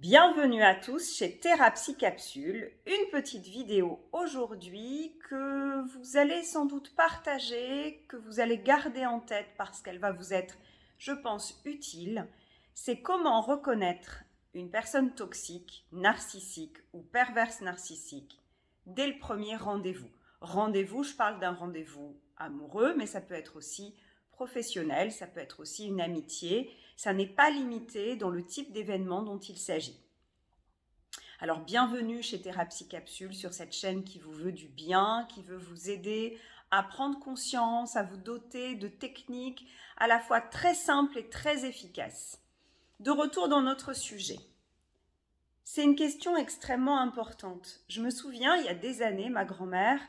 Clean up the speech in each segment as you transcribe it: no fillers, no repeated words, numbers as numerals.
Bienvenue à tous chez Thérapie Capsule, une petite vidéo aujourd'hui que vous allez sans doute partager, que vous allez garder en tête parce qu'elle va vous être, je pense, utile. C'est comment reconnaître une personne toxique, narcissique ou perverse narcissique dès le premier rendez-vous. Rendez-vous, je parle d'un rendez-vous amoureux, mais ça peut être aussi professionnel, ça peut être aussi une amitié. Ça n'est pas limité dans le type d'événement dont il s'agit. Alors bienvenue chez Thérapie Capsule, sur cette chaîne qui vous veut du bien, qui veut vous aider à prendre conscience, à vous doter de techniques à la fois très simples et très efficaces. De retour dans notre sujet. C'est une question extrêmement importante. Je me souviens, il y a des années, ma grand-mère,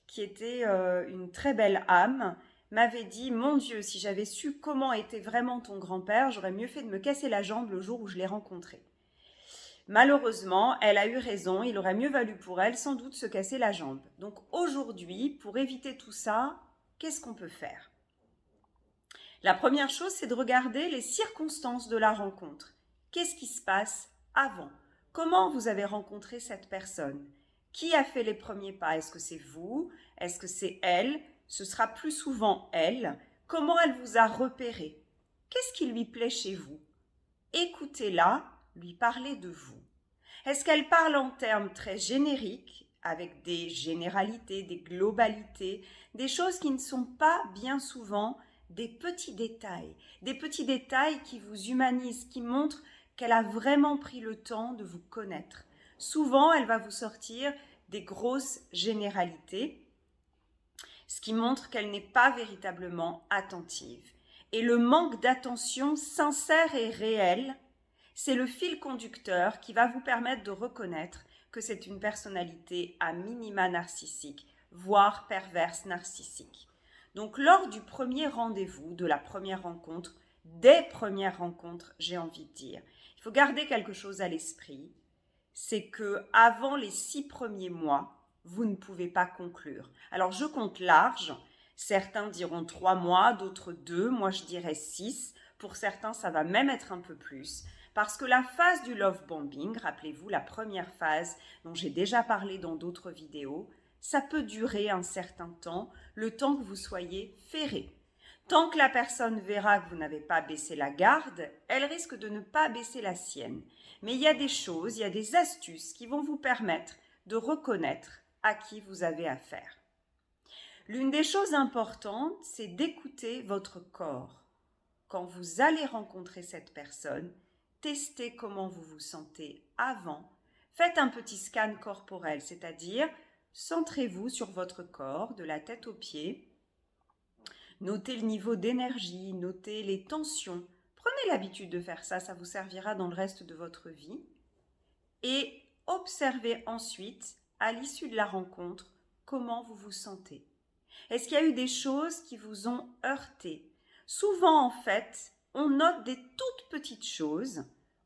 qui était une très belle âme, m'avait dit « Mon Dieu, si j'avais su comment était vraiment ton grand-père, j'aurais mieux fait de me casser la jambe le jour où je l'ai rencontré. » Malheureusement, elle a eu raison, il aurait mieux valu pour elle sans doute se casser la jambe. Donc aujourd'hui, pour éviter tout ça, qu'est-ce qu'on peut faire ? La première chose, c'est de regarder les circonstances de la rencontre. Qu'est-ce qui se passe avant ? Comment vous avez rencontré cette personne ? Qui a fait les premiers pas ? Est-ce que c'est vous ? Est-ce que c'est elle ? Ce sera plus souvent elle. Comment elle vous a repéré ? Qu'est-ce qui lui plaît chez vous ? Écoutez-la, lui parler de vous. Est-ce qu'elle parle en termes très génériques, avec des généralités, des globalités, des choses qui ne sont pas bien souvent des petits détails qui vous humanisent, qui montrent qu'elle a vraiment pris le temps de vous connaître. Souvent, elle va vous sortir des grosses généralités, ce qui montre qu'elle n'est pas véritablement attentive. Et le manque d'attention sincère et réel, c'est le fil conducteur qui va vous permettre de reconnaître que c'est une personnalité à minima narcissique, voire perverse narcissique. Donc lors du premier rendez-vous, de la première rencontre, des premières rencontres, j'ai envie de dire, il faut garder quelque chose à l'esprit, c'est que avant les 6 premiers mois, vous ne pouvez pas conclure. Alors je compte large, certains diront 3 mois, d'autres 2, moi je dirais 6, pour certains ça va même être un peu plus. Parce que la phase du love bombing, rappelez-vous la première phase dont j'ai déjà parlé dans d'autres vidéos, ça peut durer un certain temps, le temps que vous soyez ferré. Tant que la personne verra que vous n'avez pas baissé la garde, elle risque de ne pas baisser la sienne. Mais il y a des choses, il y a des astuces qui vont vous permettre de reconnaître à qui vous avez affaire. L'une des choses importantes, c'est d'écouter votre corps. Quand vous allez rencontrer cette personne, testez comment vous vous sentez avant. Faites un petit scan corporel, c'est-à-dire centrez-vous sur votre corps, de la tête aux pieds. Notez le niveau d'énergie, notez les tensions. Prenez l'habitude de faire ça, ça vous servira dans le reste de votre vie. Et observez ensuite, à l'issue de la rencontre, comment vous vous sentez. Est-ce qu'il y a eu des choses qui vous ont heurté ? Souvent, en fait, on note des toutes petites choses,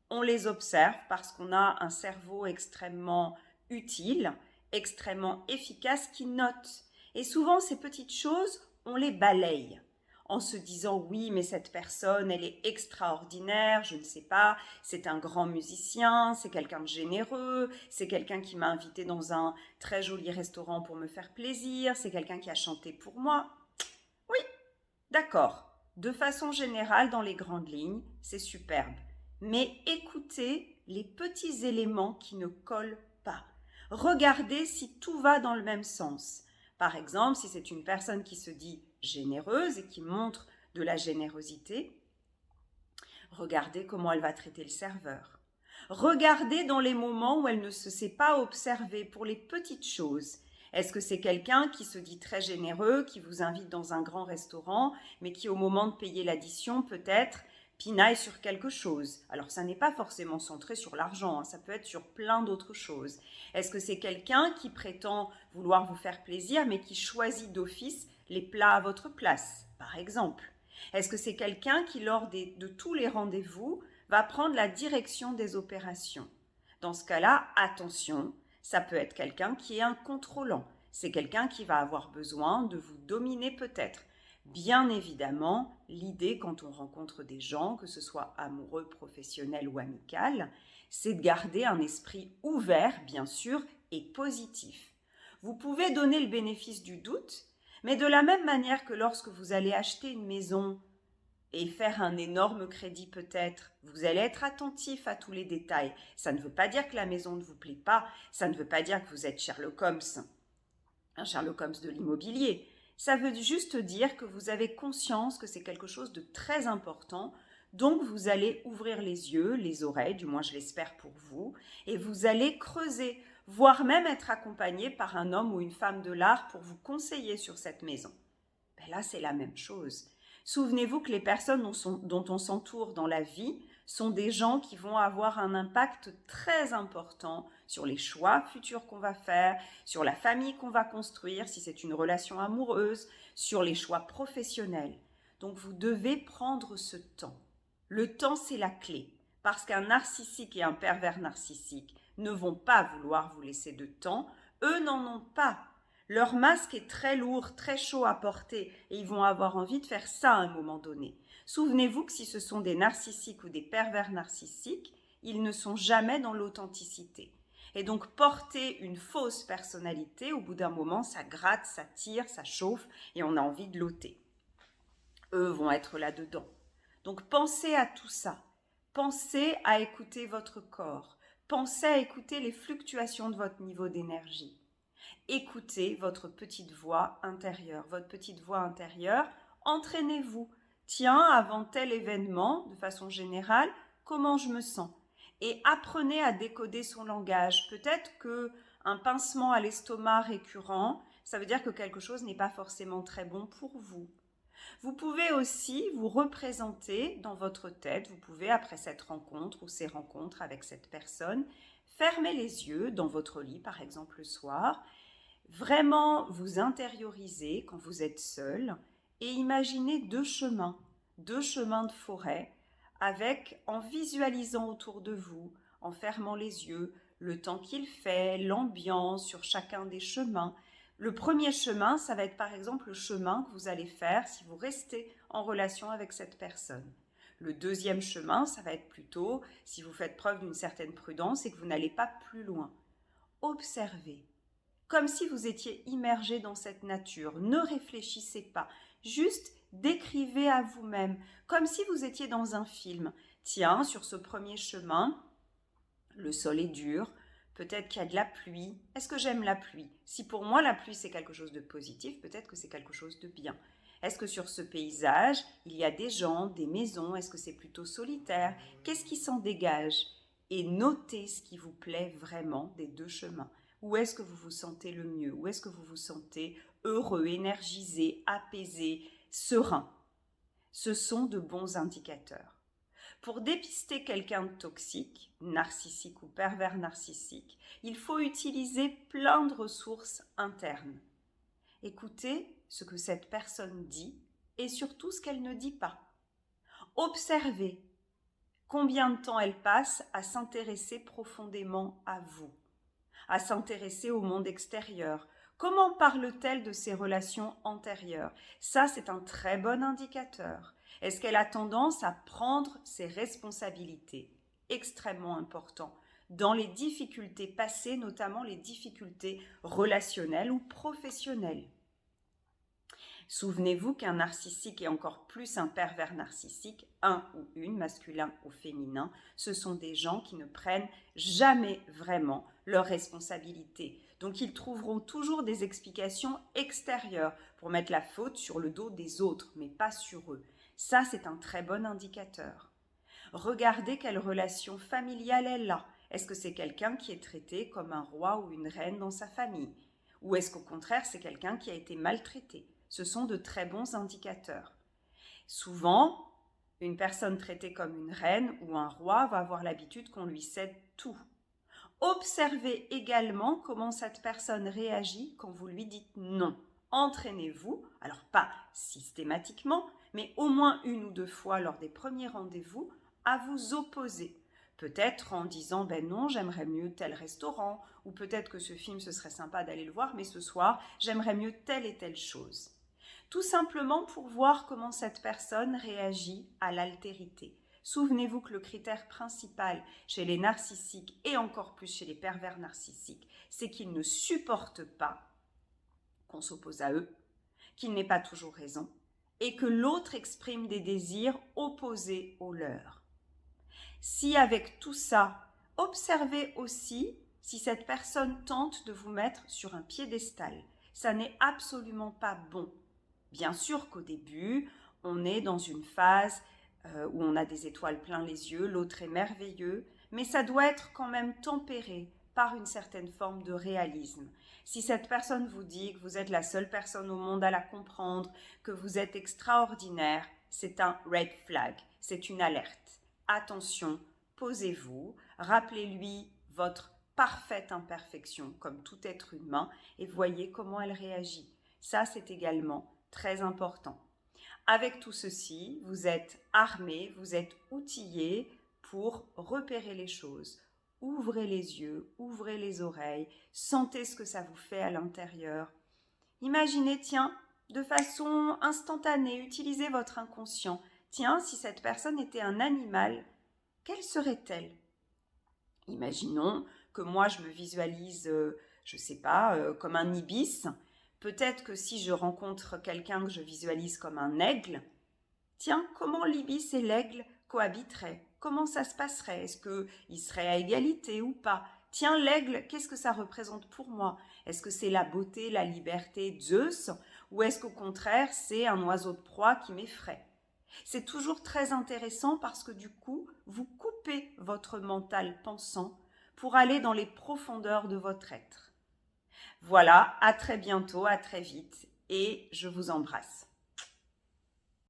on les observe parce qu'on a un cerveau extrêmement utile, extrêmement efficace qui note. Et souvent, ces petites choses, on les balaye en se disant oui, mais cette personne, elle est extraordinaire, je ne sais pas, c'est un grand musicien, c'est quelqu'un de généreux, c'est quelqu'un qui m'a invité dans un très joli restaurant pour me faire plaisir, c'est quelqu'un qui a chanté pour moi. Oui, d'accord. De façon générale, dans les grandes lignes, c'est superbe. Mais écoutez les petits éléments qui ne collent pas. Regardez si tout va dans le même sens. Par exemple, si c'est une personne qui se dit généreuse et qui montre de la générosité, regardez comment elle va traiter le serveur. Regardez dans les moments où elle ne se sait pas observer pour les petites choses. Est-ce que c'est quelqu'un qui se dit très généreux, qui vous invite dans un grand restaurant, mais qui au moment de payer l'addition peut-être pinaille sur quelque chose. Alors ça n'est pas forcément centré sur l'argent, ça peut être sur plein d'autres choses. Est-ce que c'est quelqu'un qui prétend vouloir vous faire plaisir, mais qui choisit d'office les plats à votre place, par exemple ? Est-ce que c'est quelqu'un qui, lors de tous les rendez-vous, va prendre la direction des opérations ? Dans ce cas-là, attention, ça peut être quelqu'un qui est un contrôlant. C'est quelqu'un qui va avoir besoin de vous dominer peut-être. Bien évidemment, l'idée quand on rencontre des gens, que ce soit amoureux, professionnel ou amical, c'est de garder un esprit ouvert, bien sûr, et positif. Vous pouvez donner le bénéfice du doute, mais de la même manière que lorsque vous allez acheter une maison et faire un énorme crédit peut-être, vous allez être attentif à tous les détails. Ça ne veut pas dire que la maison ne vous plaît pas, ça ne veut pas dire que vous êtes Sherlock Holmes, un Sherlock Holmes de l'immobilier. Ça veut juste dire que vous avez conscience que c'est quelque chose de très important, donc vous allez ouvrir les yeux, les oreilles, du moins je l'espère pour vous, et vous allez creuser, voire même être accompagné par un homme ou une femme de l'art pour vous conseiller sur cette maison. Ben là, c'est la même chose. Souvenez-vous que les personnes dont on s'entoure dans la vie sont des gens qui vont avoir un impact très important sur les choix futurs qu'on va faire, sur la famille qu'on va construire, si c'est une relation amoureuse, sur les choix professionnels. Donc vous devez prendre ce temps. Le temps, c'est la clé, parce qu'un narcissique et un pervers narcissique ne vont pas vouloir vous laisser de temps, eux n'en ont pas. Leur masque est très lourd, très chaud à porter et ils vont avoir envie de faire ça à un moment donné. Souvenez-vous que si ce sont des narcissiques ou des pervers narcissiques, ils ne sont jamais dans l'authenticité. Et donc porter une fausse personnalité, au bout d'un moment, ça gratte, ça tire, ça chauffe et on a envie de l'ôter. Eux vont être là-dedans. Donc pensez à tout ça. Pensez à écouter votre corps. Pensez à écouter les fluctuations de votre niveau d'énergie. Écoutez votre petite voix intérieure. Votre petite voix intérieure, entraînez-vous. Tiens, avant tel événement, de façon générale, comment je me sens? Et apprenez à décoder son langage. Peut-être qu'un pincement à l'estomac récurrent, ça veut dire que quelque chose n'est pas forcément très bon pour vous. Vous pouvez aussi vous représenter dans votre tête, vous pouvez après cette rencontre ou ces rencontres avec cette personne, fermer les yeux dans votre lit par exemple le soir, vraiment vous intérioriser quand vous êtes seul et imaginer deux chemins de forêt avec, en visualisant autour de vous, en fermant les yeux, le temps qu'il fait, l'ambiance sur chacun des chemins. Le premier chemin, ça va être par exemple le chemin que vous allez faire si vous restez en relation avec cette personne. Le deuxième chemin, ça va être plutôt si vous faites preuve d'une certaine prudence et que vous n'allez pas plus loin. Observez, comme si vous étiez immergé dans cette nature. Ne réfléchissez pas, juste décrivez à vous-même, comme si vous étiez dans un film. Tiens, sur ce premier chemin, le sol est dur, peut-être qu'il y a de la pluie. Est-ce que j'aime la pluie? Si pour moi la pluie c'est quelque chose de positif, peut-être que c'est quelque chose de bien. Est-ce que sur ce paysage, il y a des gens, des maisons? Est-ce que c'est plutôt solitaire? Qu'est-ce qui s'en dégage? Et notez ce qui vous plaît vraiment des deux chemins. Où est-ce que vous vous sentez le mieux? Où est-ce que vous vous sentez heureux, énergisé, apaisé, serein? Ce sont de bons indicateurs. Pour dépister quelqu'un de toxique, narcissique ou pervers narcissique, il faut utiliser plein de ressources internes. Écoutez ce que cette personne dit et surtout ce qu'elle ne dit pas. Observez combien de temps elle passe à s'intéresser profondément à vous, à s'intéresser au monde extérieur. Comment parle-t-elle de ses relations antérieures? Ça, c'est un très bon indicateur. Est-ce qu'elle a tendance à prendre ses responsabilités? Extrêmement important. Dans les difficultés passées, notamment les difficultés relationnelles ou professionnelles. Souvenez-vous qu'un narcissique et encore plus un pervers narcissique, un ou une, masculin ou féminin, ce sont des gens qui ne prennent jamais vraiment leurs responsabilités. Donc ils trouveront toujours des explications extérieures pour mettre la faute sur le dos des autres, mais pas sur eux. Ça, c'est un très bon indicateur. Regardez quelle relation familiale elle a. Est-ce que c'est quelqu'un qui est traité comme un roi ou une reine dans sa famille? Ou est-ce qu'au contraire, c'est quelqu'un qui a été maltraité? Ce sont de très bons indicateurs. Souvent, une personne traitée comme une reine ou un roi va avoir l'habitude qu'on lui cède tout. Observez également comment cette personne réagit quand vous lui dites non. Entraînez-vous, alors pas systématiquement, mais au moins une ou deux fois lors des premiers rendez-vous, à vous opposer. Peut-être en disant ben non, j'aimerais mieux tel restaurant, ou peut-être que ce film ce serait sympa d'aller le voir, mais ce soir j'aimerais mieux telle et telle chose. Tout simplement pour voir comment cette personne réagit à l'altérité. Souvenez-vous que le critère principal chez les narcissiques et encore plus chez les pervers narcissiques, c'est qu'ils ne supportent pas qu'on s'oppose à eux, qu'ils n'aient pas toujours raison et que l'autre exprime des désirs opposés aux leurs. Si avec tout ça, observez aussi si cette personne tente de vous mettre sur un piédestal. Ça n'est absolument pas bon. Bien sûr qu'au début, on est dans une phase où on a des étoiles plein les yeux, l'autre est merveilleux, mais ça doit être quand même tempéré par une certaine forme de réalisme. Si cette personne vous dit que vous êtes la seule personne au monde à la comprendre, que vous êtes extraordinaire, c'est un red flag, c'est une alerte. Attention, posez-vous, rappelez-lui votre parfaite imperfection comme tout être humain et voyez comment elle réagit. Ça, c'est également très important. Avec tout ceci, vous êtes armé, vous êtes outillé pour repérer les choses. Ouvrez les yeux, ouvrez les oreilles, sentez ce que ça vous fait à l'intérieur. Imaginez, tiens, de façon instantanée, utilisez votre inconscient. Tiens, si cette personne était un animal, quelle serait-elle? Imaginons que moi je me visualise, je ne sais pas, comme un ibis. Peut-être que si je rencontre quelqu'un que je visualise comme un aigle, tiens, comment l'ibis et l'aigle cohabiteraient? Comment ça se passerait? Est-ce qu'ils seraient à égalité ou pas? Tiens, l'aigle, qu'est-ce que ça représente pour moi? Est-ce que c'est la beauté, la liberté, Zeus? Ou est-ce qu'au contraire, c'est un oiseau de proie qui m'effraie? C'est toujours très intéressant parce que du coup, vous coupez votre mental pensant pour aller dans les profondeurs de votre être. Voilà, à très bientôt, à très vite et je vous embrasse.